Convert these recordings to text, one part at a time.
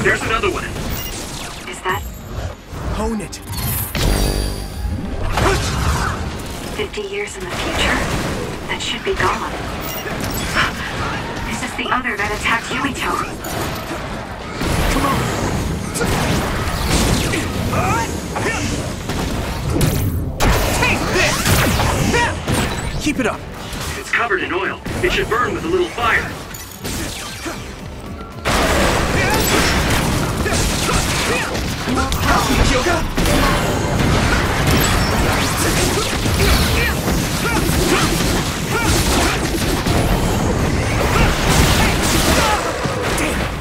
There's another one. Is that Hone it. 50 years in the future? That should be gone. This is the other that attacked Yuito. Take this! Keep it up. It's covered in oil. It should burn with a little fire.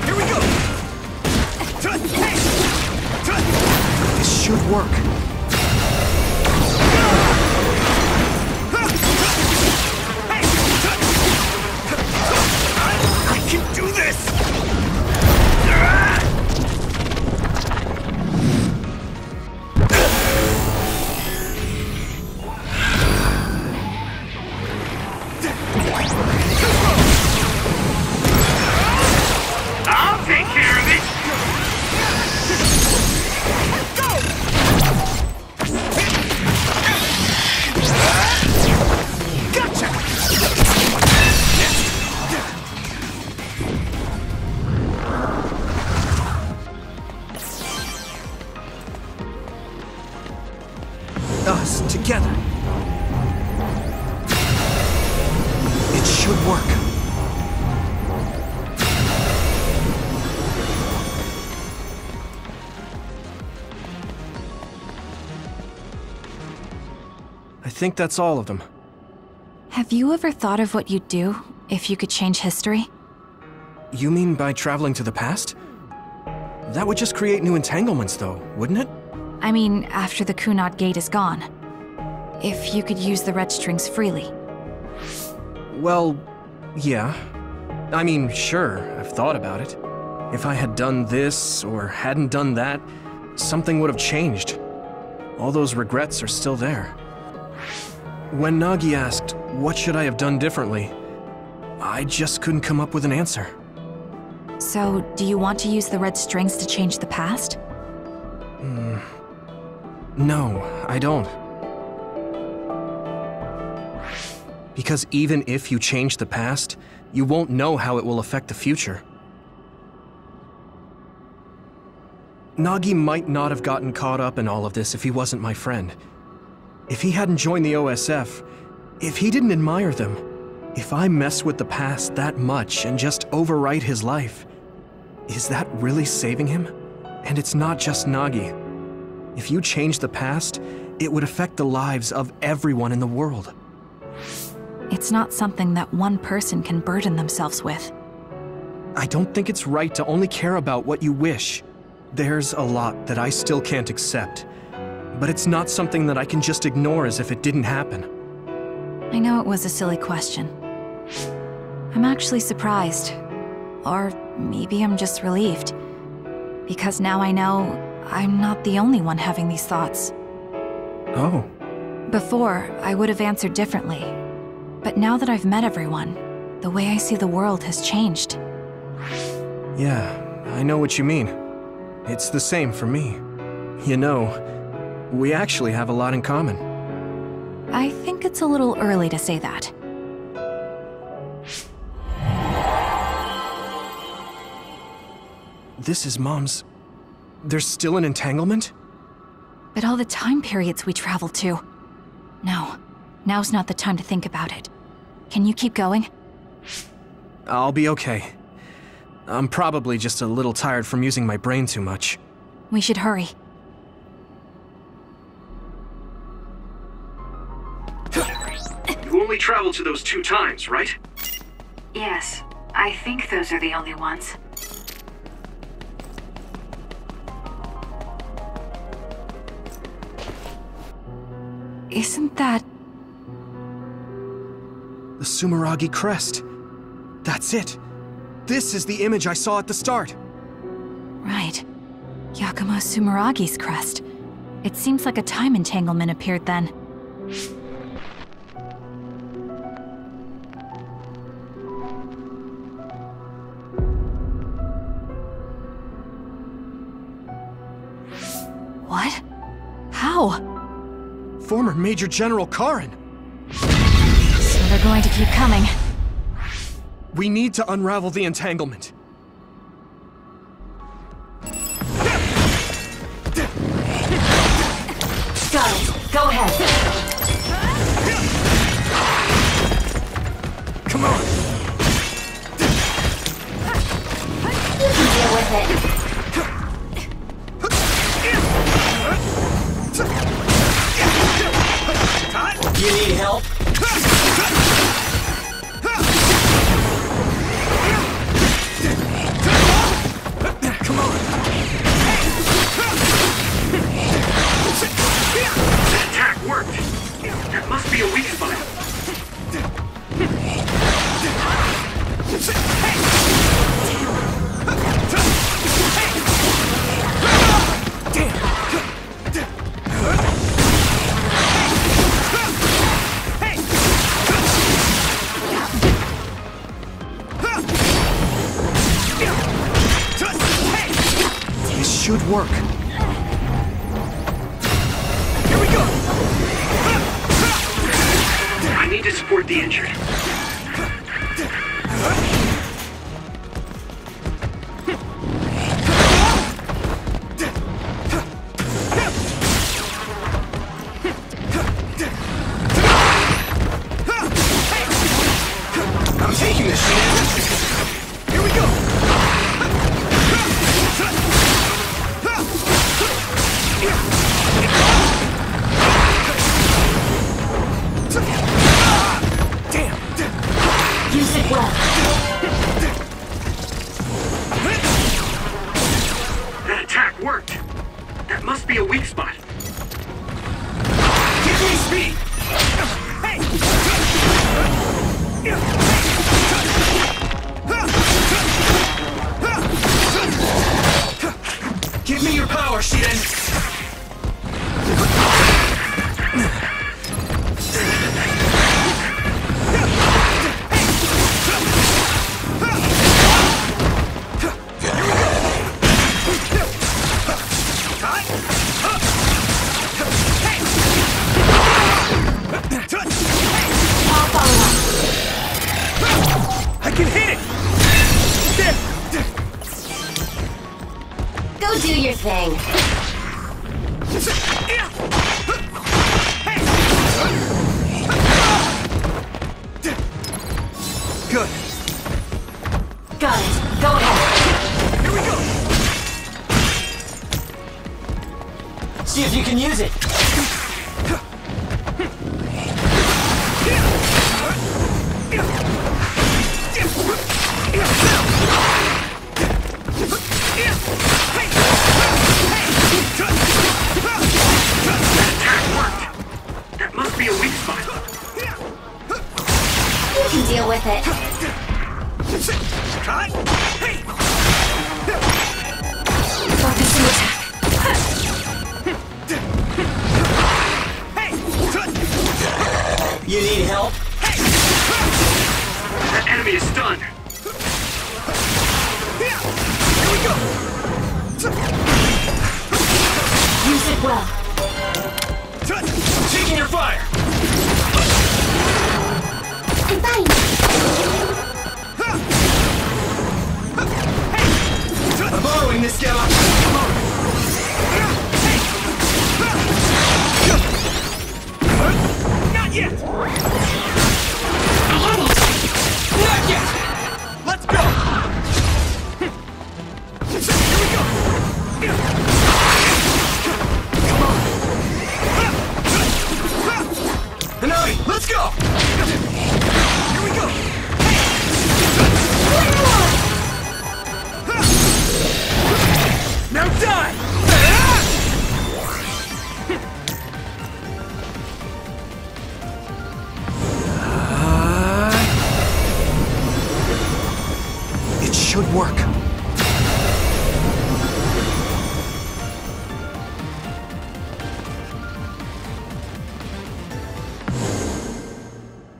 Here we go. This should work. I can do this. I'll take care of it. Us together. It should work. I think that's all of them. Have you ever thought of what you'd do if you could change history? You mean by traveling to the past? That would just create new entanglements, though, wouldn't it? I mean, after the Kunad Gate is gone. If you could use the red strings freely. Well, yeah. I mean, sure, I've thought about it. If I had done this, or hadn't done that, something would have changed. All those regrets are still there. When Nagi asked, what should I have done differently, I just couldn't come up with an answer. So, do you want to use the red strings to change the past? No, I don't. Because even if you change the past, you won't know how it will affect the future. Nagi might not have gotten caught up in all of this if he wasn't my friend. If he hadn't joined the OSF, if he didn't admire them, if I mess with the past that much and just overwrite his life, is that really saving him? And it's not just Nagi. If you change the past, it would affect the lives of everyone in the world. It's not something that one person can burden themselves with. I don't think it's right to only care about what you wish. There's a lot that I still can't accept, but it's not something that I can just ignore as if it didn't happen. I know it was a silly question. I'm actually surprised. Or maybe I'm just relieved. Because now I know I'm not the only one having these thoughts. Oh. Before, I would have answered differently. But now that I've met everyone, the way I see the world has changed. Yeah, I know what you mean. It's the same for me. You know, we actually have a lot in common. I think it's a little early to say that. This is Mom's... There's still an entanglement? But all the time periods we traveled to. No, now's not the time to think about it. Can you keep going? I'll be okay. I'm probably just a little tired from using my brain too much. We should hurry. You only traveled to those 2 times, right? Yes, I think those are the only ones. Isn't that... The Sumeragi crest. That's it. This is the image I saw at the start. Right. Yakumo Sumeragi's crest. It seems like a time entanglement appeared then. former Major General Karen. So they're going to keep coming. We need to unravel the entanglement. Got it. Go ahead. Come on! You can deal with it. You need help? Come on! That attack worked. That must be a weak spot. This should work. Here we go! I need to support the injured. I'm taking this shit. Here we go! Damn! Use it well. That attack worked. That must be a weak spot. Give me speed! Give me your power, Shiden! I can hit it! Go do your thing. Good. Got it. Go ahead. Here we go! See if you can use it! That must be a weak spot. You can deal with it. Focusing attack. You need help? That enemy is stunned. Use it well. I'm taking your fire! I'm fine. I'm borrowing this guy! Not yet! I had it. Not yet! Let's go! Here we go! Hanami, let's go! Here we go! Now die! It should work.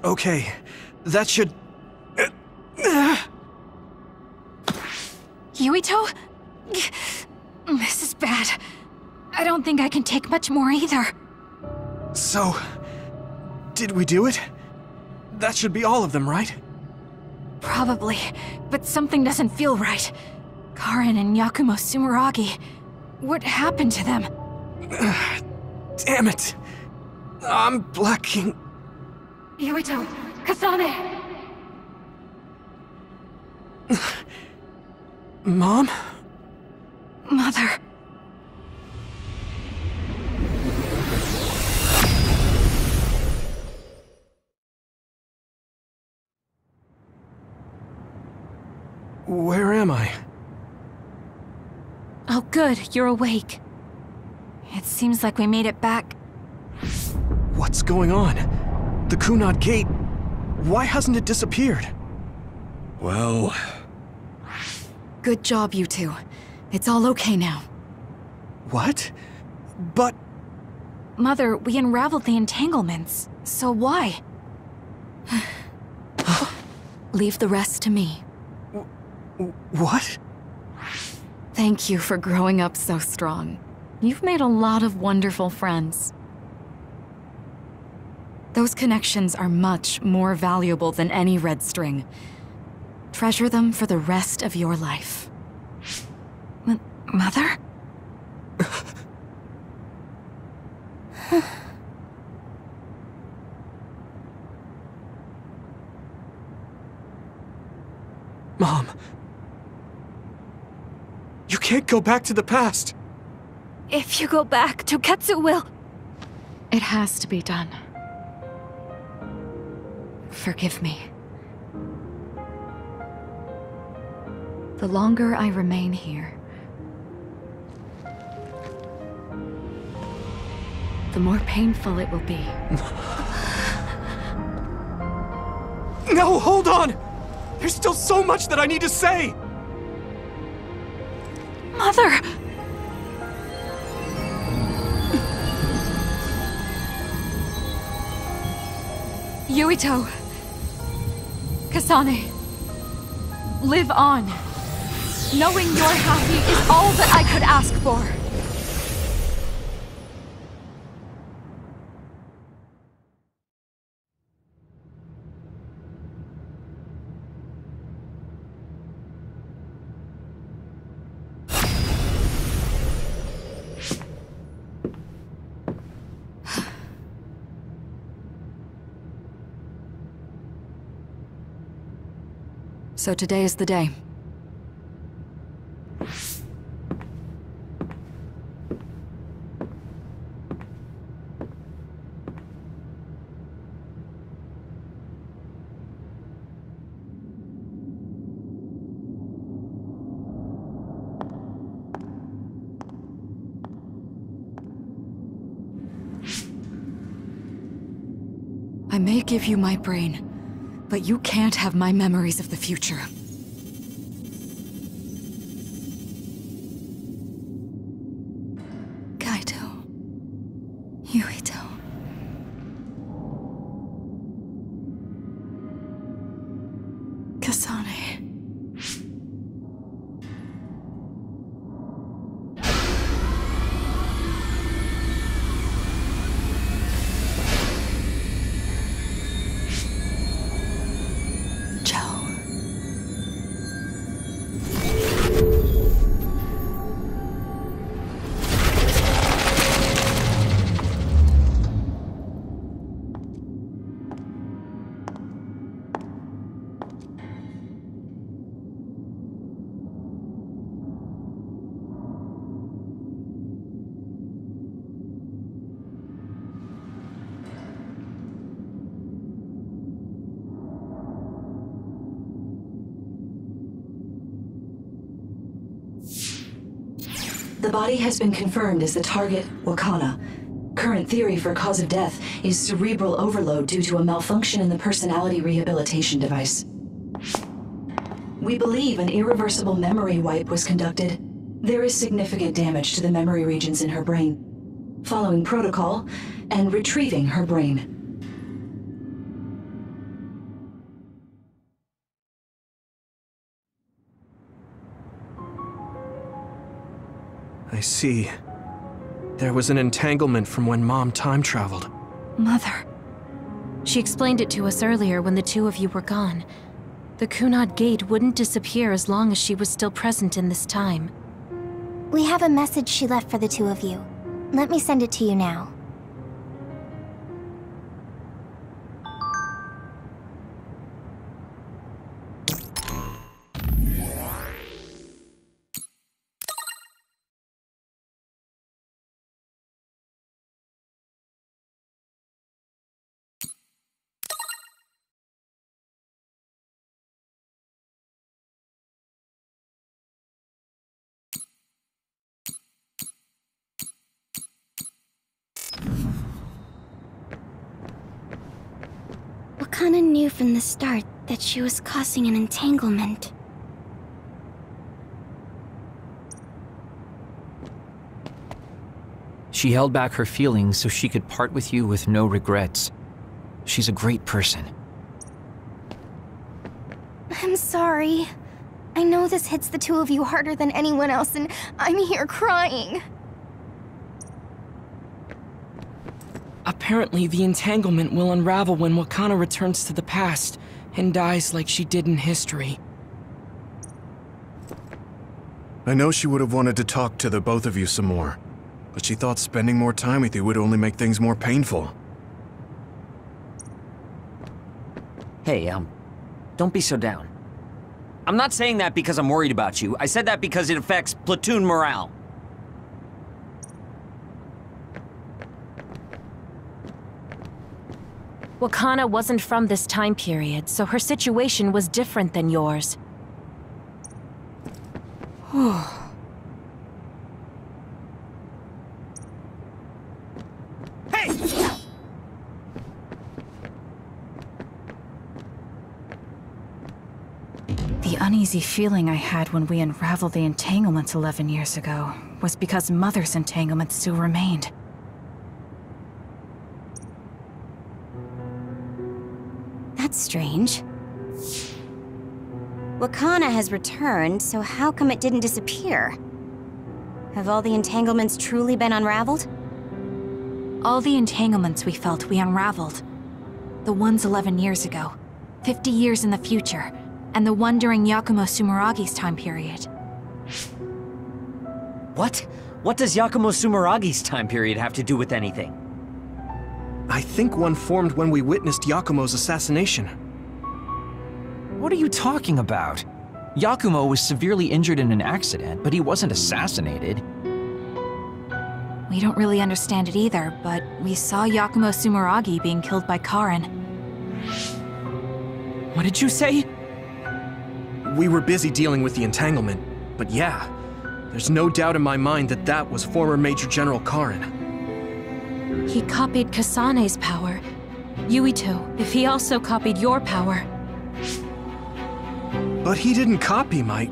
Okay, that should... Yuito? This is bad. I don't think I can take much more either. So, did we do it? That should be all of them, right? Probably, but something doesn't feel right. Karin and Yakumo Sumeragi. What happened to them? Damn it! I'm blacking. Yuito! Kasane! Mom? Mother... Where am I? Oh good, you're awake. It seems like we made it back. What's going on? The Kunad Gate... Why hasn't it disappeared? Well... Good job, you two. It's all okay now. What? But... Mother, we unraveled the entanglements. So why? Leave the rest to me. What? Thank you for growing up so strong. You've made a lot of wonderful friends. Those connections are much more valuable than any red string. Treasure them for the rest of your life. Mother? Mom. You can't go back to the past. If you go back, Toketsu will... It has to be done. Forgive me. The longer I remain here, the more painful it will be. No, hold on! There's still so much that I need to say! Mother! Yuito. Kasane. Live on. Knowing you're happy is all that I could ask for. So today is the day. I may give you my brain, but you can't have my memories of the future. Kaito. Yuito. Kasane. The body has been confirmed as the target, Wakana. Current theory for cause of death is cerebral overload due to a malfunction in the personality rehabilitation device. We believe an irreversible memory wipe was conducted. There is significant damage to the memory regions in her brain. Following protocol and retrieving her brain. I see. There was an entanglement from when Mom time traveled. Mother. She explained it to us earlier when the two of you were gone. The Kunad Gate wouldn't disappear as long as she was still present in this time. We have a message she left for the two of you. Let me send it to you now. Wakana knew from the start that she was causing an entanglement. She held back her feelings so she could part with you with no regrets. She's a great person. I'm sorry. I know this hits the two of you harder than anyone else, and I'm here crying. Apparently, the entanglement will unravel when Wakana returns to the past and dies like she did in history. I know she would have wanted to talk to the both of you some more, but she thought spending more time with you would only make things more painful. Hey, don't be so down. I'm not saying that because I'm worried about you. I said that because it affects platoon morale. Wakana wasn't from this time period, so her situation was different than yours. The uneasy feeling I had when we unraveled the entanglements 11 years ago was because Mother's entanglement still remained. That's strange. Wakana has returned, so how come it didn't disappear? Have all the entanglements truly been unraveled? All the entanglements we felt we unraveled. The ones 11 years ago, 50 years in the future, and the one during Yakumo Sumeragi's time period. What? What does Yakumo Sumeragi's time period have to do with anything? I think one formed when we witnessed Yakumo's assassination. What are you talking about? Yakumo was severely injured in an accident, but he wasn't assassinated. We don't really understand it either, but we saw Yakumo Sumeragi being killed by Karin. What did you say? We were busy dealing with the entanglement, but yeah, there's no doubt in my mind that that was former Major General Karin. He copied Kasane's power. Yuito, if he also copied your power. But he didn't copy my...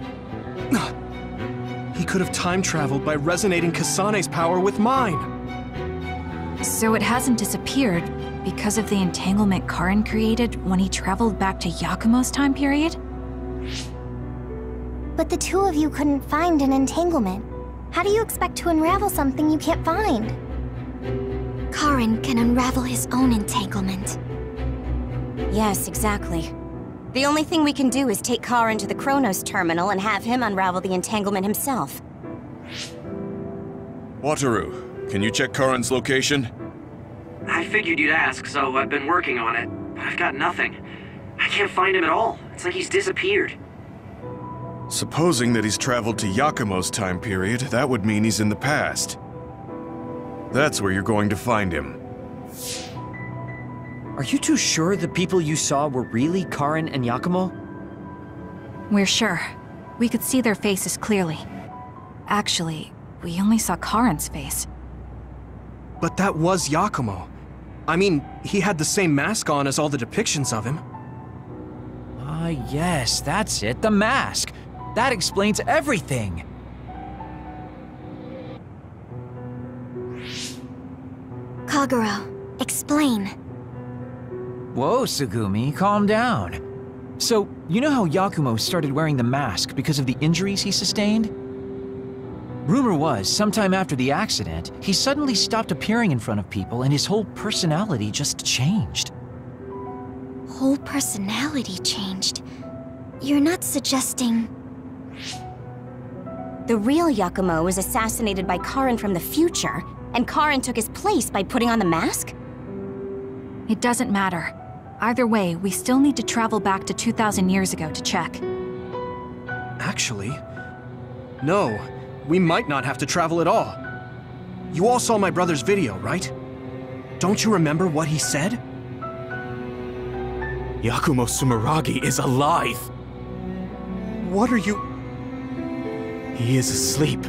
He could have time-traveled by resonating Kasane's power with mine. So it hasn't disappeared because of the entanglement Karin created when he traveled back to Yakumo's time period? But the two of you couldn't find an entanglement. How do you expect to unravel something you can't find? Karin can unravel his own entanglement. Yes, exactly. The only thing we can do is take Karin to the Chronos terminal and have him unravel the entanglement himself. Wataru, can you check Karin's location? I figured you'd ask, so I've been working on it, but I've got nothing. I can't find him at all. It's like he's disappeared. Supposing that he's traveled to Yakumo's time period, that would mean he's in the past. That's where you're going to find him. Are you too sure the people you saw were really Karin and Yakumo? We're sure. We could see their faces clearly. Actually, we only saw Karin's face. But that was Yakumo. I mean, he had the same mask on as all the depictions of him. Ah, yes, that's it, the mask. That explains everything. Kagero, explain. Whoa, Tsugumi, calm down. So, you know how Yakumo started wearing the mask because of the injuries he sustained? Rumor was, sometime after the accident, he suddenly stopped appearing in front of people and his whole personality just changed. Whole personality changed? You're not suggesting... The real Yakumo was assassinated by Karin from the future, and Karin took his place by putting on the mask? It doesn't matter. Either way, we still need to travel back to 2,000 years ago to check. Actually, no. We might not have to travel at all. You all saw my brother's video, right? Don't you remember what he said? Yakumo Sumeragi is alive! What are you... He is asleep,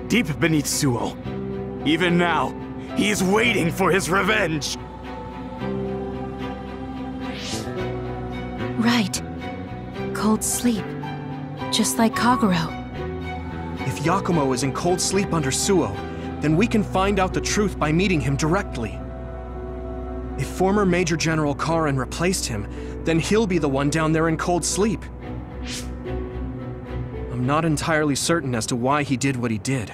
deep beneath Suo. Even now, he is waiting for his revenge! Right. Cold sleep. Just like Kagero. If Yakumo is in cold sleep under Suo, then we can find out the truth by meeting him directly. If former Major General Karin replaced him, then he'll be the one down there in cold sleep. I'm not entirely certain as to why he did what he did,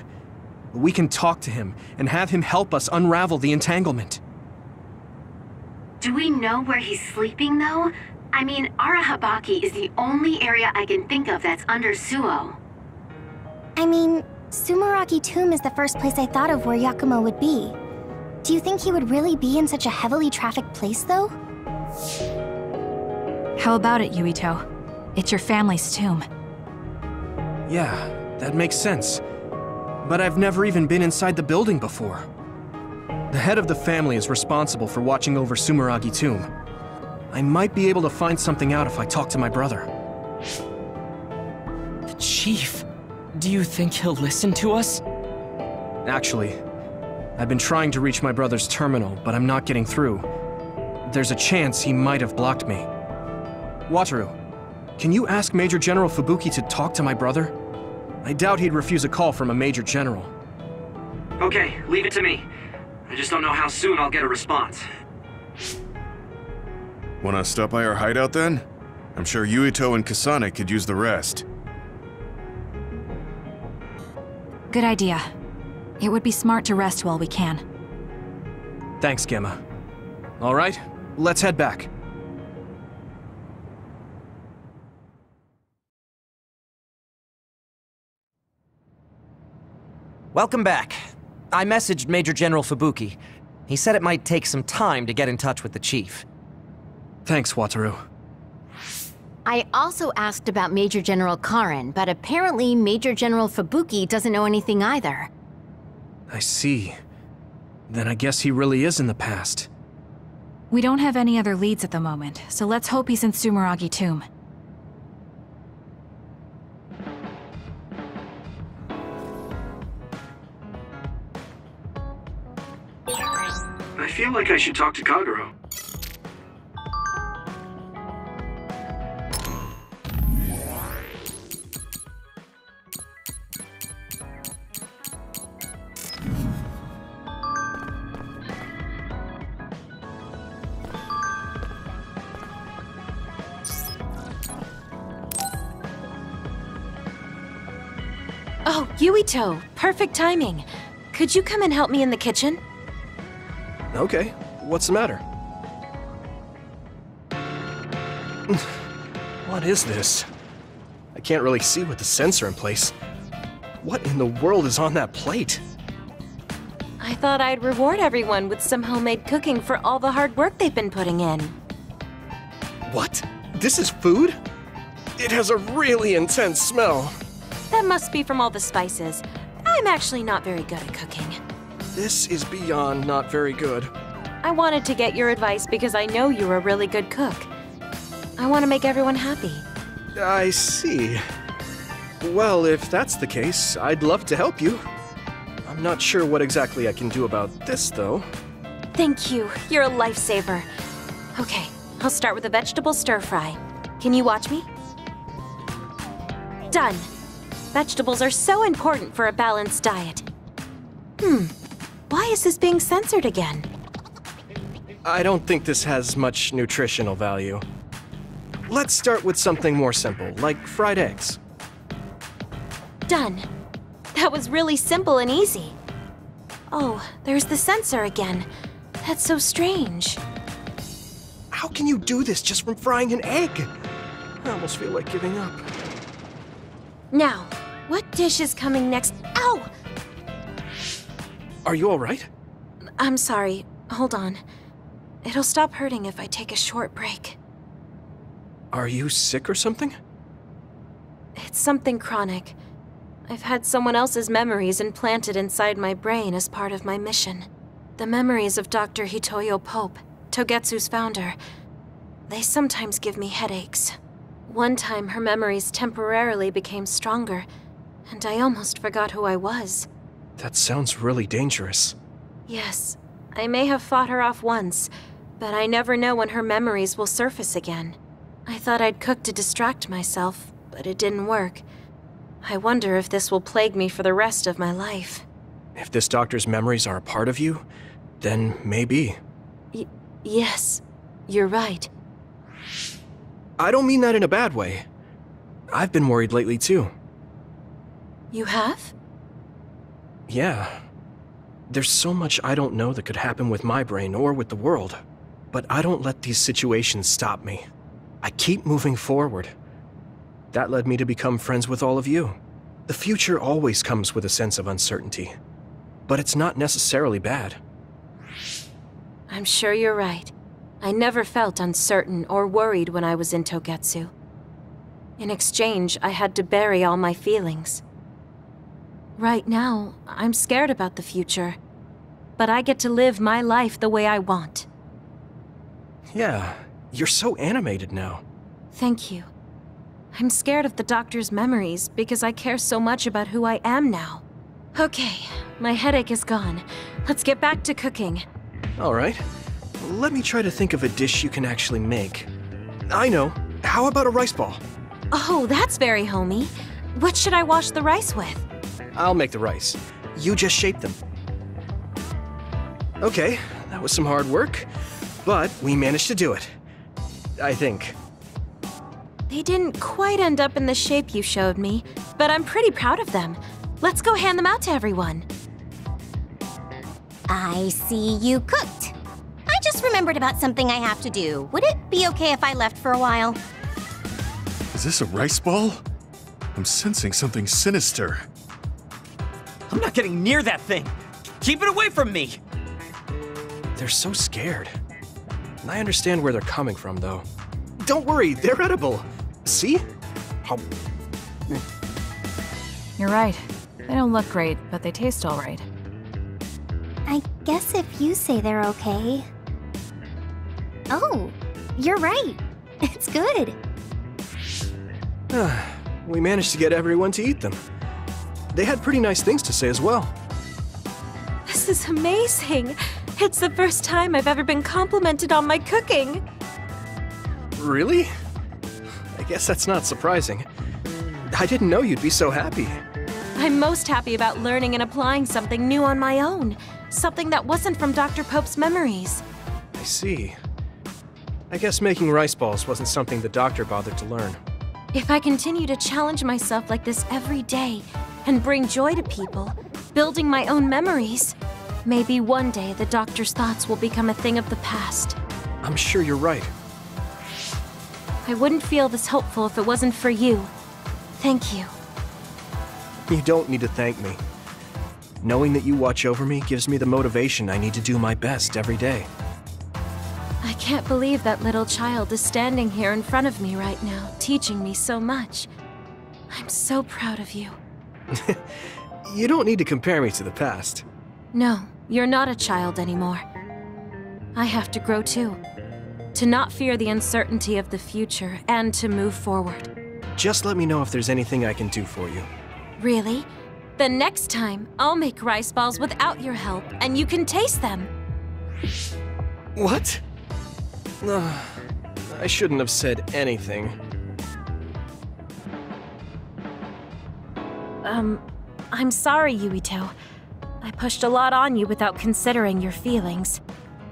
but we can talk to him and have him help us unravel the entanglement. Do we know where he's sleeping, though? I mean, Arahabaki is the only area I can think of that's under Suo. I mean, Sumeragi Tomb is the first place I thought of where Yakumo would be. Do you think he would really be in such a heavily trafficked place, though? How about it, Yuito? It's your family's tomb. Yeah, that makes sense. But I've never even been inside the building before. The head of the family is responsible for watching over Sumeragi Tomb. I might be able to find something out if I talk to my brother. The Chief. Do you think he'll listen to us? Actually, I've been trying to reach my brother's terminal, but I'm not getting through. There's a chance he might have blocked me. Wataru, can you ask Major General Fubuki to talk to my brother? I doubt he'd refuse a call from a Major General. Okay, leave it to me. I just don't know how soon I'll get a response. Wanna stop by our hideout then? I'm sure Yuito and Kasane could use the rest. Good idea. It would be smart to rest while we can. Thanks, Gemma. All right, let's head back. Welcome back. I messaged Major General Fubuki. He said it might take some time to get in touch with the Chief. Thanks, Wataru. I also asked about Major General Karin, but apparently Major General Fubuki doesn't know anything either. I see. Then I guess he really is in the past. We don't have any other leads at the moment, so let's hope he's in Sumeragi Tomb. I feel like I should talk to Kagero. Oh, Yuito! Perfect timing. Could you come and help me in the kitchen? Okay, what's the matter? What is this? I can't really see with the sensor in place. What in the world is on that plate? I thought I'd reward everyone with some homemade cooking for all the hard work they've been putting in. What? This is food? It has a really intense smell. That must be from all the spices. I'm actually not very good at cooking. This is beyond not very good. I wanted to get your advice because I know you're a really good cook. I want to make everyone happy. I see. Well, if that's the case, I'd love to help you. I'm not sure what exactly I can do about this, though. Thank you. You're a lifesaver. Okay, I'll start with a vegetable stir-fry. Can you watch me? Done. Vegetables are so important for a balanced diet. Why is this being censored again? I don't think this has much nutritional value. Let's start with something more simple, like fried eggs. Done. That was really simple and easy. Oh, there's the sensor again. That's so strange. How can you do this just from frying an egg? I almost feel like giving up. Now, what dish is coming next? Ow! Are you alright? I'm sorry. Hold on. It'll stop hurting if I take a short break. Are you sick or something? It's something chronic. I've had someone else's memories implanted inside my brain as part of my mission. The memories of Dr. Hitoyo Pope, Togetsu's founder. They sometimes give me headaches. One time her memories temporarily became stronger, and I almost forgot who I was. That sounds really dangerous. Yes, I may have fought her off once, but I never know when her memories will surface again. I thought I'd cook to distract myself, but it didn't work. I wonder if this will plague me for the rest of my life. If this doctor's memories are a part of you, then maybe. Yes, you're right. I don't mean that in a bad way. I've been worried lately too. You have? Yeah. There's so much I don't know that could happen with my brain or with the world. But I don't let these situations stop me. I keep moving forward. That led me to become friends with all of you. The future always comes with a sense of uncertainty. But it's not necessarily bad. I'm sure you're right. I never felt uncertain or worried when I was in Togetsu. In exchange, I had to bury all my feelings. Right now, I'm scared about the future. But I get to live my life the way I want. Yeah, you're so animated now. Thank you. I'm scared of the doctor's memories because I care so much about who I am now. Okay, my headache is gone. Let's get back to cooking. All right. Let me try to think of a dish you can actually make. I know. How about a rice ball? Oh, that's very homey. What should I wash the rice with? I'll make the rice. You just shape them. Okay, that was some hard work, but we managed to do it. I think. They didn't quite end up in the shape you showed me, but I'm pretty proud of them. Let's go hand them out to everyone. I see you cooked. I just remembered about something I have to do. Would it be okay if I left for a while? Is this a rice ball? I'm sensing something sinister. I'm not getting near that thing! Keep it away from me! They're so scared. I understand where they're coming from, though. Don't worry, they're edible. See? How... You're right. They don't look great, but they taste all right. I guess if you say they're okay. Oh, you're right. It's good. We managed to get everyone to eat them. They had pretty nice things to say as well. This is amazing. It's the first time I've ever been complimented on my cooking. Really? I guess that's not surprising. I didn't know you'd be so happy. I'm most happy about learning and applying something new on my own. Something that wasn't from Dr. Pope's memories. I see. I guess making rice balls wasn't something the doctor bothered to learn. If I continue to challenge myself like this every day and bring joy to people, building my own memories, maybe one day the doctor's thoughts will become a thing of the past. I'm sure you're right. I wouldn't feel this hopeful if it wasn't for you. Thank you. You don't need to thank me. Knowing that you watch over me gives me the motivation I need to do my best every day. I can't believe that little child is standing here in front of me right now, teaching me so much. I'm so proud of you. You don't need to compare me to the past. No, you're not a child anymore. I have to grow too. To not fear the uncertainty of the future and to move forward. Just let me know if there's anything I can do for you. Really? Then next time, I'll make rice balls without your help, and you can taste them. What? I shouldn't have said anything. I'm sorry, Yuito. I pushed a lot on you without considering your feelings.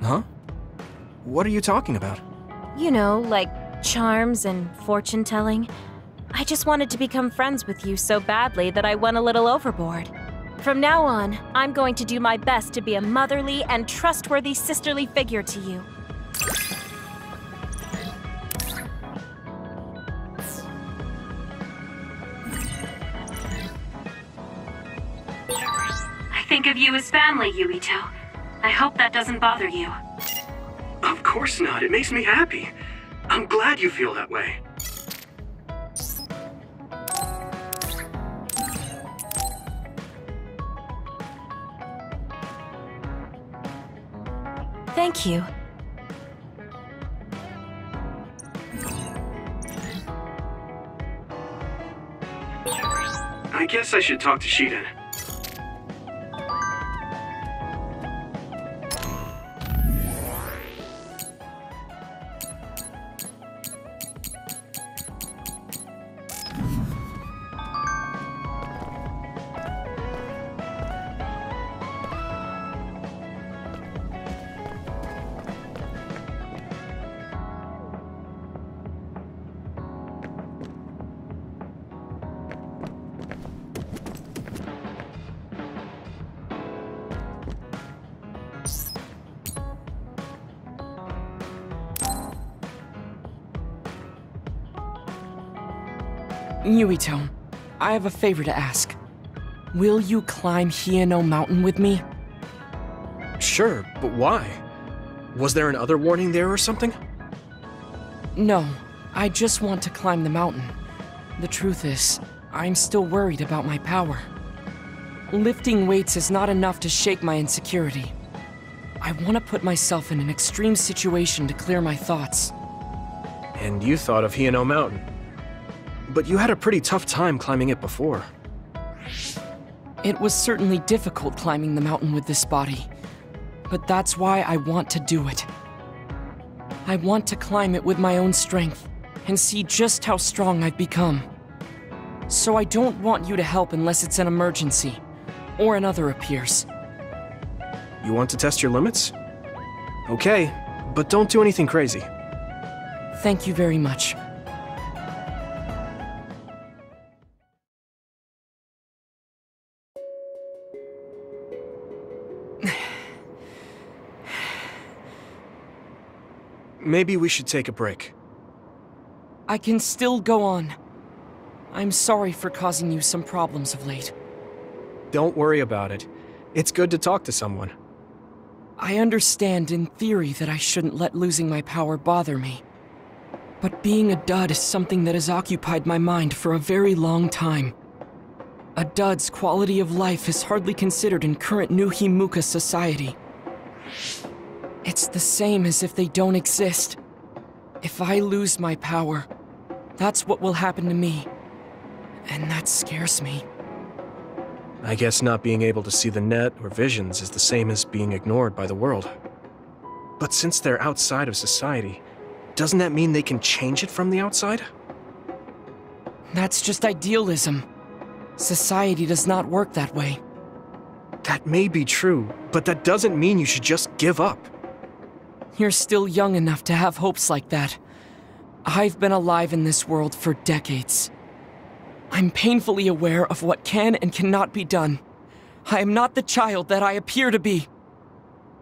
Huh? What are you talking about? You know, like charms and fortune-telling. I just wanted to become friends with you so badly that I went a little overboard. From now on, I'm going to do my best to be a motherly and trustworthy sisterly figure to you. I think of you as family, Yuito. I hope that doesn't bother you. Of course not. It makes me happy. I'm glad you feel that way. Thank you. I guess I should talk to Shiden. Yuito, I have a favor to ask. Will you climb Hieno Mountain with me? Sure, but why? Was there an other warning there or something? No, I just want to climb the mountain. The truth is, I'm still worried about my power. Lifting weights is not enough to shake my insecurity. I want to put myself in an extreme situation to clear my thoughts. And you thought of Hieno Mountain. But you had a pretty tough time climbing it before. It was certainly difficult climbing the mountain with this body. But that's why I want to do it. I want to climb it with my own strength, and see just how strong I've become. So I don't want you to help unless it's an emergency, or another appears. You want to test your limits? Okay, but don't do anything crazy. Thank you very much. Maybe we should take a break. I can still go on. I'm sorry for causing you some problems of late. Don't worry about it. It's good to talk to someone. I understand in theory that I shouldn't let losing my power bother me. But being a dud is something that has occupied my mind for a very long time. A dud's quality of life is hardly considered in current New Himuka society. It's the same as if they don't exist. If I lose my power, that's what will happen to me. And that scares me. I guess not being able to see the net or visions is the same as being ignored by the world. But since they're outside of society, doesn't that mean they can change it from the outside? That's just idealism. Society does not work that way. That may be true, but that doesn't mean you should just give up. You're still young enough to have hopes like that. I've been alive in this world for decades. I'm painfully aware of what can and cannot be done. I am not the child that I appear to be.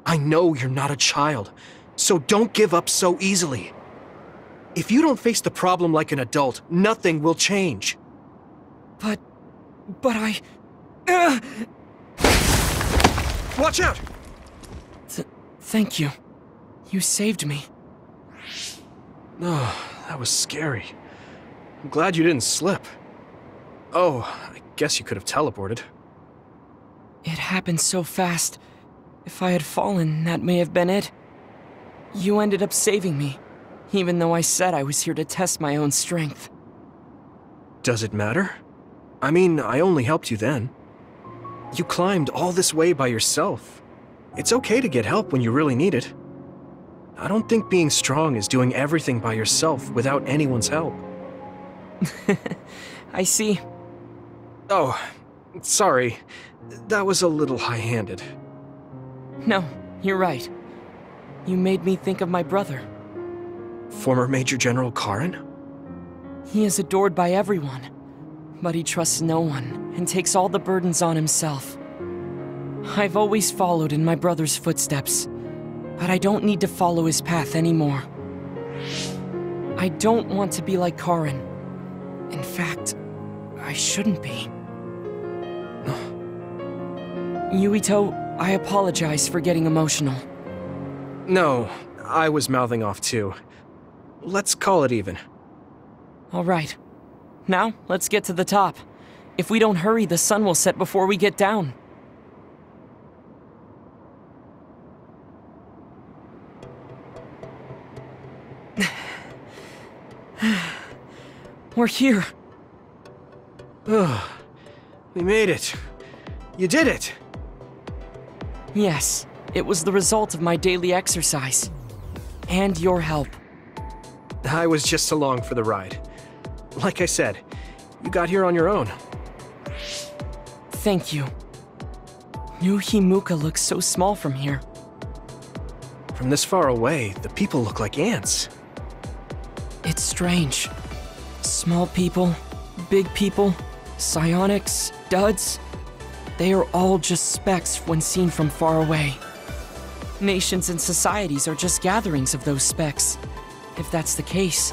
I know you're not a child, so don't give up so easily. If you don't face the problem like an adult, nothing will change. But I... Watch out! Thank you. You saved me. Oh, that was scary. I'm glad you didn't slip. Oh, I guess you could have teleported. It happened so fast. If I had fallen, that may have been it. You ended up saving me, even though I said I was here to test my own strength. Does it matter? I mean, I only helped you then. You climbed all this way by yourself. It's okay to get help when you really need it. I don't think being strong is doing everything by yourself without anyone's help. I see. Oh, sorry. That was a little high-handed. No, you're right. You made me think of my brother. Former Major General Karen? He is adored by everyone, but he trusts no one and takes all the burdens on himself. I've always followed in my brother's footsteps, but I don't need to follow his path anymore. I don't want to be like Karen. In fact, I shouldn't be. Yuito, I apologize for getting emotional. No, I was mouthing off too. Let's call it even. All right. Now, let's get to the top. If we don't hurry, the sun will set before we get down. We're here. Ugh. We made it. You did it! Yes, it was the result of my daily exercise. And your help. I was just along for the ride. Like I said, you got here on your own. Thank you. New Himuka looks so small from here. From this far away, the people look like ants. It's strange. Small people, big people, psionics, duds. They are all just specks when seen from far away. Nations and societies are just gatherings of those specks. If that's the case,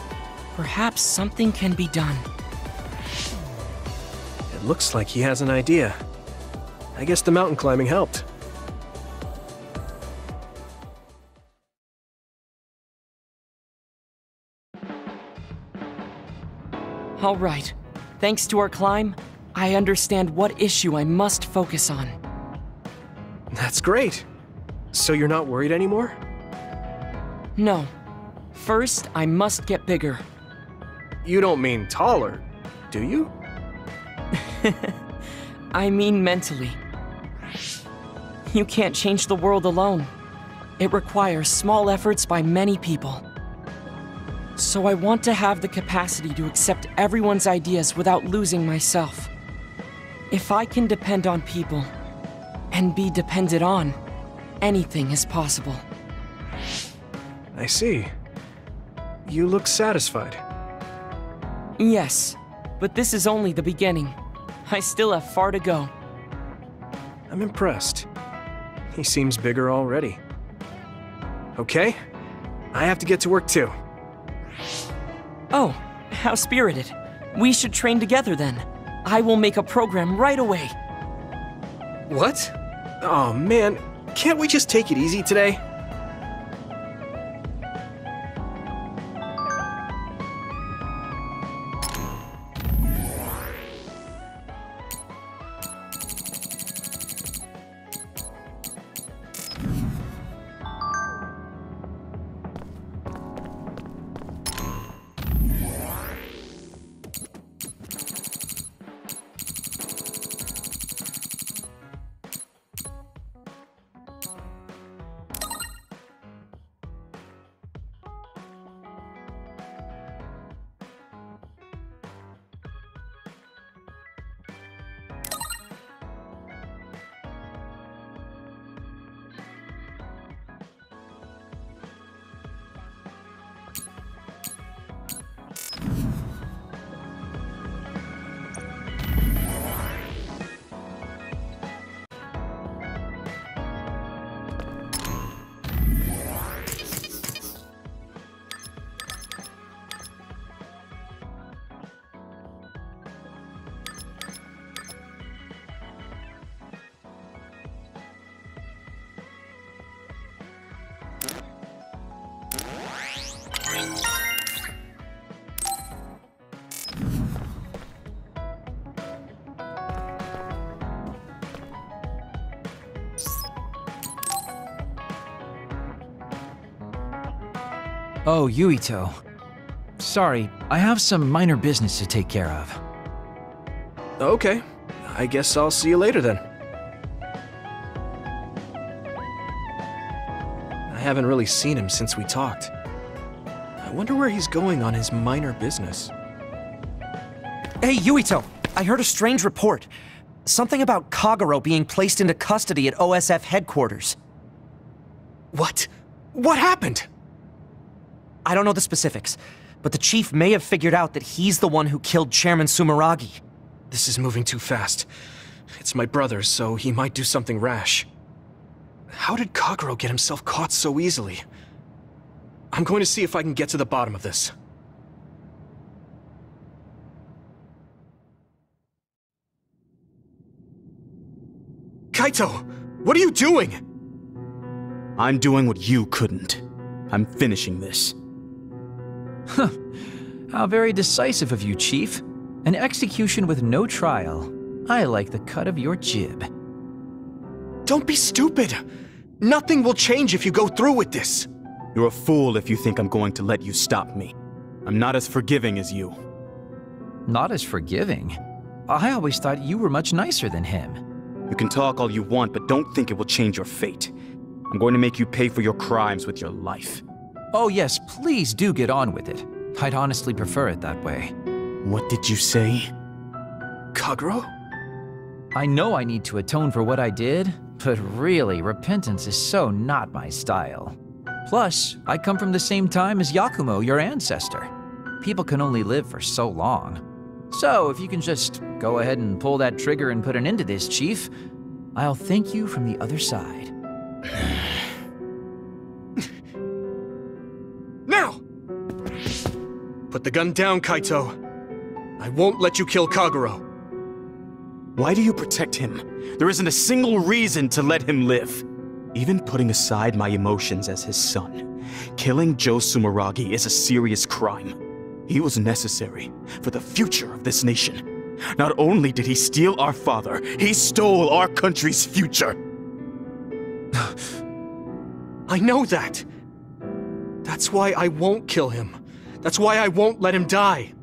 perhaps something can be done. It looks like he has an idea. I guess the mountain climbing helped. All right. Thanks to our climb, I understand what issue I must focus on. That's great. So you're not worried anymore? No. First, I must get bigger. You don't mean taller, do you? I mean mentally. You can't change the world alone. It requires small efforts by many people. So I want to have the capacity to accept everyone's ideas without losing myself. If I can depend on people, and be depended on, anything is possible. I see. You look satisfied. Yes, but this is only the beginning. I still have far to go. I'm impressed. He seems bigger already. Okay, I have to get to work too. Oh, how spirited. We should train together then. I will make a program right away. What? Oh man, can't we just take it easy today? Oh, Yuito. Sorry, I have some minor business to take care of. Okay, I guess I'll see you later then. I haven't really seen him since we talked. I wonder where he's going on his minor business. Hey, Yuito! I heard a strange report. Something about Kagero being placed into custody at OSF headquarters. What? What happened? I don't know the specifics, but the chief may have figured out that he's the one who killed Chairman Sumeragi. This is moving too fast. It's my brother, so he might do something rash. How did Kagero get himself caught so easily? I'm going to see if I can get to the bottom of this. Kaito! What are you doing? I'm doing what you couldn't. I'm finishing this. Huh. How very decisive of you, Chief. An execution with no trial. I like the cut of your jib. Don't be stupid! Nothing will change if you go through with this! You're a fool if you think I'm going to let you stop me. I'm not as forgiving as you. Not as forgiving? I always thought you were much nicer than him. You can talk all you want, but don't think it will change your fate. I'm going to make you pay for your crimes with your life. Oh yes, please do get on with it. I'd honestly prefer it that way. What did you say? Kagero? I know I need to atone for what I did, but really, repentance is so not my style. Plus, I come from the same time as Yakumo, your ancestor. People can only live for so long. So, if you can just go ahead and pull that trigger and put an end to this, Chief, I'll thank you from the other side. Now! Put the gun down, Kaito. I won't let you kill Kagero. Why do you protect him? There isn't a single reason to let him live. Even putting aside my emotions as his son, killing Joe Sumeragi is a serious crime. He was necessary for the future of this nation. Not only did he steal our father, he stole our country's future. I know that. That's why I won't kill him. That's why I won't let him die.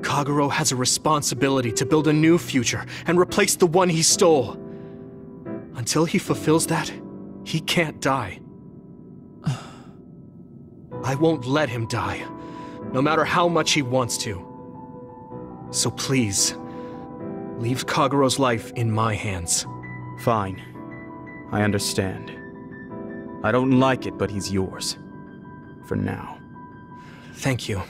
Kagero has a responsibility to build a new future and replace the one he stole. Until he fulfills that, he can't die. I won't let him die, no matter how much he wants to. So please, leave Kagero's life in my hands. Fine. I understand. I don't like it, but he's yours. For now. Thank you.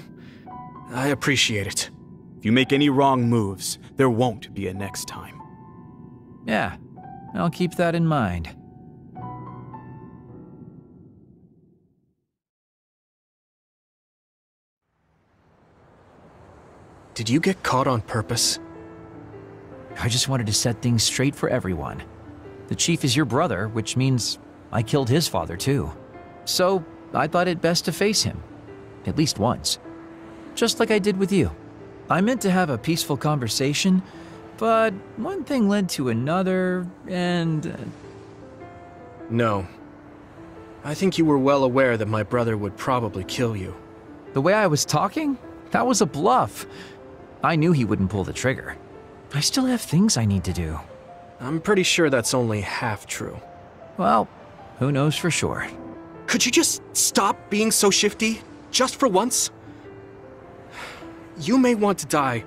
I appreciate it. If you make any wrong moves, there won't be a next time. Yeah, I'll keep that in mind. Did you get caught on purpose? I just wanted to set things straight for everyone. The Chief is your brother, which means I killed his father too. So, I thought it best to face him. At least once. Just like I did with you. I meant to have a peaceful conversation, but one thing led to another, and... No. I think you were well aware that my brother would probably kill you. The way I was talking? That was a bluff. I knew he wouldn't pull the trigger. I still have things I need to do. I'm pretty sure that's only half true. Well, who knows for sure. Could you just stop being so shifty? Just for once? You may want to die,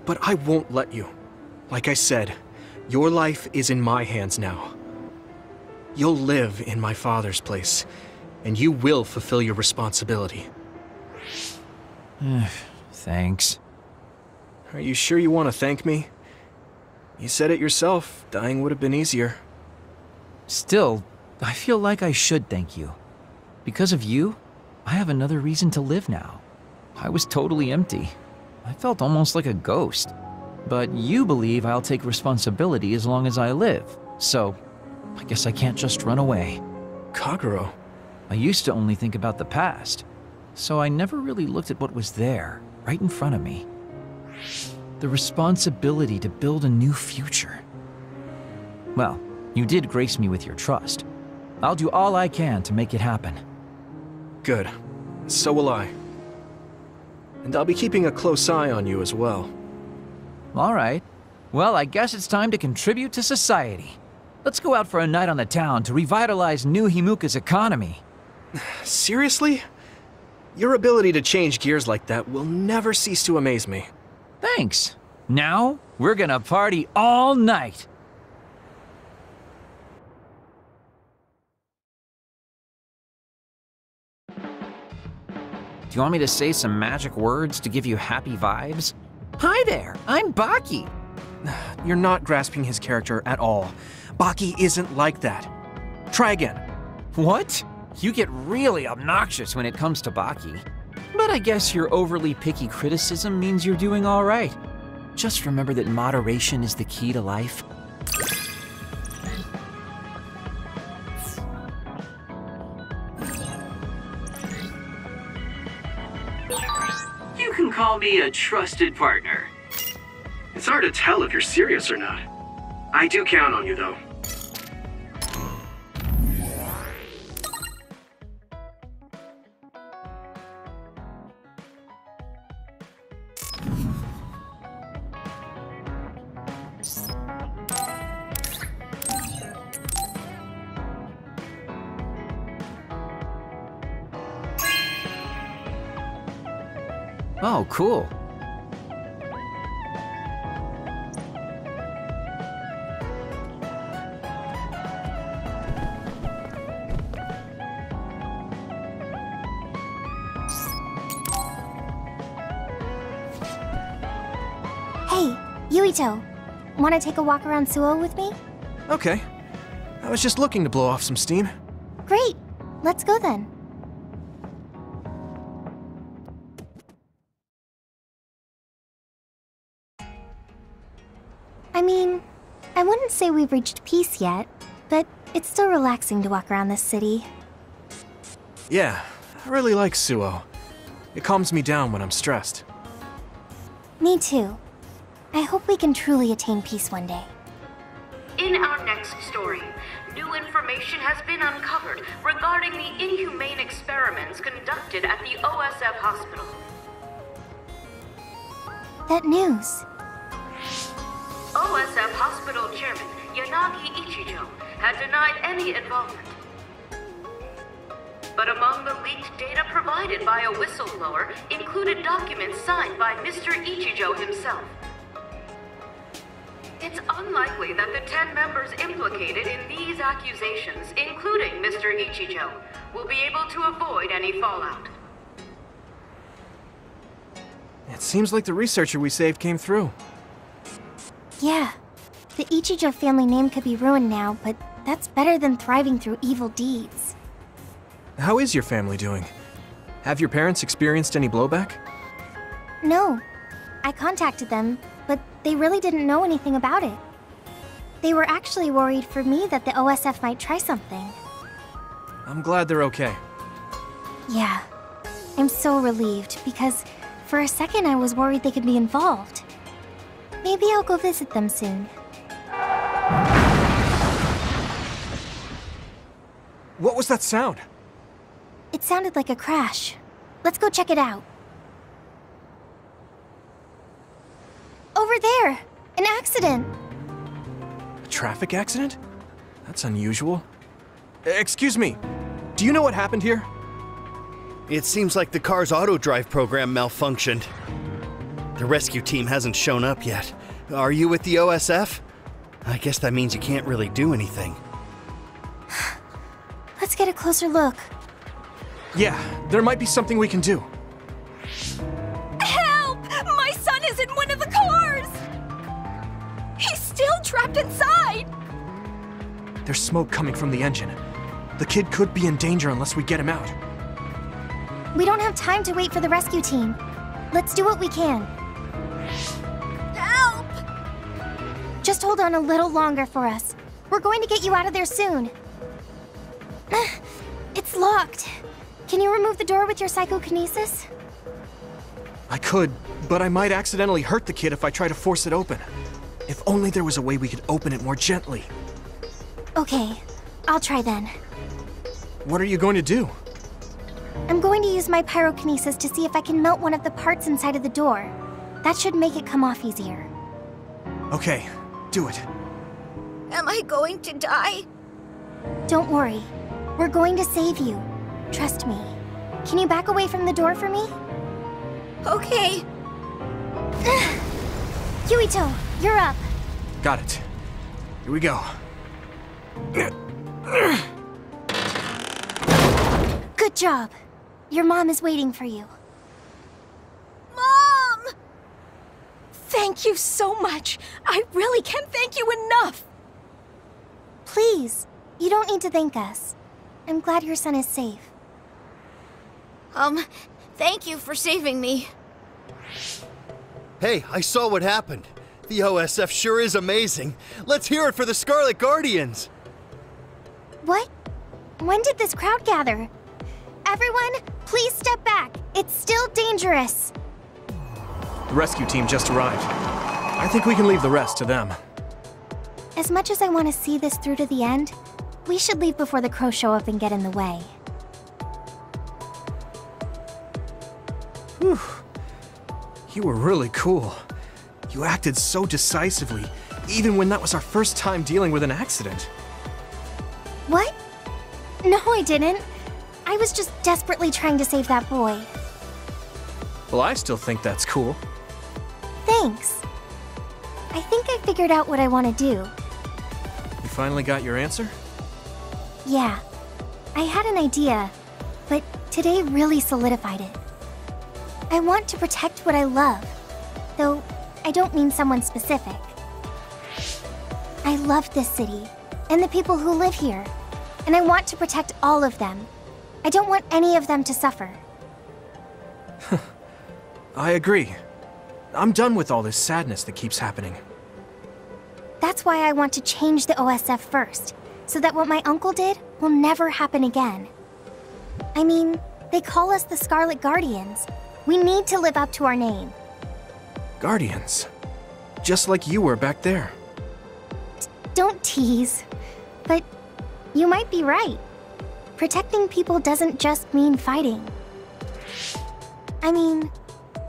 but I won't let you. Like I said, your life is in my hands now. You'll live in my father's place, and you will fulfill your responsibility. Thanks. Are you sure you want to thank me? You said it yourself, dying would have been easier. Still, I feel like I should thank you. Because of you, I have another reason to live now. I was totally empty. I felt almost like a ghost. But you believe I'll take responsibility as long as I live, so I guess I can't just run away. Kagero? I used to only think about the past, so I never really looked at what was there, right in front of me. The responsibility to build a new future. Well, you did grace me with your trust. I'll do all I can to make it happen. Good. So will I. And I'll be keeping a close eye on you as well. All right. Well, I guess it's time to contribute to society. Let's go out for a night on the town to revitalize New Himuka's economy. Seriously? Your ability to change gears like that will never cease to amaze me. Thanks. Now, we're gonna party all night. Do you want me to say some magic words to give you happy vibes? Hi there, I'm Baki. You're not grasping his character at all. Baki isn't like that. Try again. What? You get really obnoxious when it comes to Baki. But I guess your overly picky criticism means you're doing all right. Just remember that moderation is the key to life. You can call me a trusted partner. It's hard to tell if you're serious or not. I do count on you, though. Oh, cool. Hey, Yuito. Want to take a walk around Suo with me? Okay. I was just looking to blow off some steam. Great. Let's go then. I mean, I wouldn't say we've reached peace yet, but it's still relaxing to walk around this city. Yeah, I really like Suo. It calms me down when I'm stressed. Me too. I hope we can truly attain peace one day. In our next story, new information has been uncovered regarding the inhumane experiments conducted at the OSF hospital. That news. OSF Hospital Chairman Yanagi Ichijo had denied any involvement. But among the leaked data provided by a whistleblower included documents signed by Mr. Ichijo himself. It's unlikely that the 10 members implicated in these accusations, including Mr. Ichijo, will be able to avoid any fallout. It seems like the researcher we saved came through. Yeah, the Ichijo family name could be ruined now, but that's better than thriving through evil deeds. How is your family doing? Have your parents experienced any blowback? No. I contacted them, but they really didn't know anything about it. They were actually worried for me that the OSF might try something. I'm glad they're okay. Yeah. I'm so relieved, because for a second I was worried they could be involved. Maybe I'll go visit them soon. What was that sound? It sounded like a crash. Let's go check it out. Over there! An accident! A traffic accident? That's unusual. Excuse me, do you know what happened here? It seems like the car's auto-drive program malfunctioned. The rescue team hasn't shown up yet. Are you with the OSF? I guess that means you can't really do anything. Let's get a closer look. Yeah, there might be something we can do. Help! My son is in one of the cars! He's still trapped inside! There's smoke coming from the engine. The kid could be in danger unless we get him out. We don't have time to wait for the rescue team. Let's do what we can. Help! Just hold on a little longer for us. We're going to get you out of there soon. It's locked. Can you remove the door with your psychokinesis? I could, but I might accidentally hurt the kid if I try to force it open. If only there was a way we could open it more gently. Okay, I'll try then. What are you going to do? I'm going to use my pyrokinesis to see if I can melt one of the parts inside of the door. That should make it come off easier. Okay, do it. Am I going to die? Don't worry. We're going to save you. Trust me. Can you back away from the door for me? Okay. Yuito, you're up. Got it. Here we go. Good job. Your mom is waiting for you. Mom! Thank you so much. I really can't thank you enough. Please, you don't need to thank us. I'm glad your son is safe. Thank you for saving me. Hey, I saw what happened. The OSF sure is amazing. Let's hear it for the Scarlet Guardians. What? When did this crowd gather? Everyone, please step back. It's still dangerous. The rescue team just arrived. I think we can leave the rest to them. As much as I want to see this through to the end, we should leave before the crows show up and get in the way. Whew. You were really cool. You acted so decisively, even when that was our first time dealing with an accident. What? No, I didn't. I was just desperately trying to save that boy. Well, I still think that's cool. Thanks. I think I figured out what I want to do. You finally got your answer? Yeah. I had an idea, but today really solidified it. I want to protect what I love, though I don't mean someone specific. I love this city, and the people who live here, and I want to protect all of them. I don't want any of them to suffer. I agree. I'm done with all this sadness that keeps happening. That's why I want to change the OSF first, so that what my uncle did will never happen again. I mean, they call us the Scarlet Guardians. We need to live up to our name. Guardians. Just like you were back there. Don't tease. But you might be right. Protecting people doesn't just mean fighting. I mean,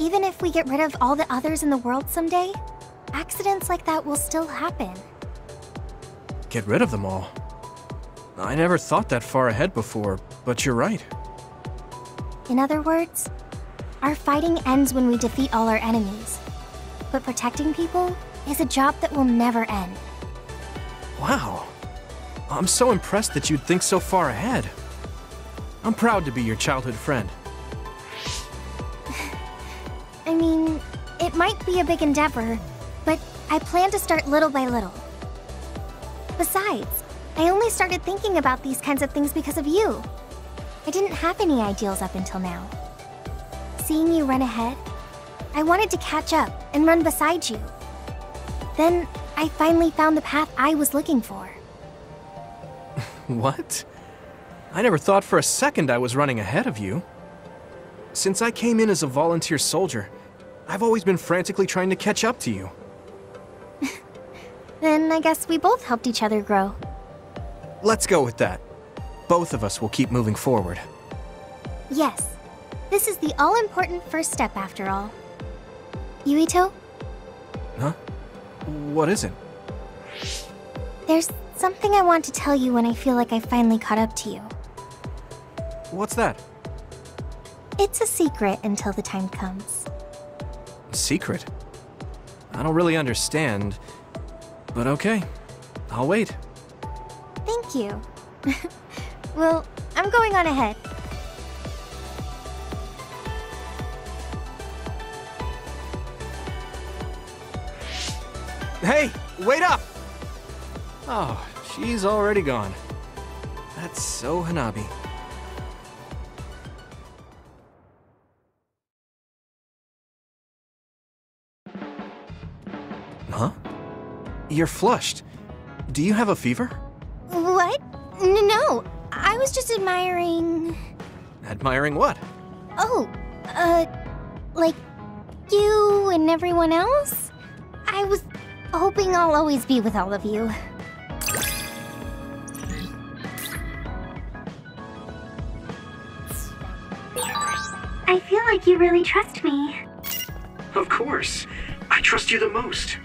even if we get rid of all the others in the world someday, accidents like that will still happen. Get rid of them all? I never thought that far ahead before, but you're right. In other words, our fighting ends when we defeat all our enemies. But protecting people is a job that will never end. Wow. I'm so impressed that you'd think so far ahead. I'm proud to be your childhood friend. I mean, it might be a big endeavor, but I plan to start little by little. Besides, I only started thinking about these kinds of things because of you. I didn't have any ideals up until now. Seeing you run ahead, I wanted to catch up and run beside you. Then, I finally found the path I was looking for. What? I never thought for a second I was running ahead of you. Since I came in as a volunteer soldier, I've always been frantically trying to catch up to you. Then I guess we both helped each other grow. Let's go with that. Both of us will keep moving forward. Yes. This is the all-important first step after all. Yuito? Huh? What is it? There's something I want to tell you when I feel like I finally caught up to you. What's that? It's a secret until the time comes. Secret? I don't really understand, but okay. I'll wait. Thank you. Well, I'm going on ahead. Hey, wait up! Oh, she's already gone. That's so Hanabi. Huh? You're flushed. Do you have a fever? What? No, I was just admiring... Admiring what? Oh, like you and everyone else? I was hoping I'll always be with all of you. I feel like you really trust me. Of course. I trust you the most.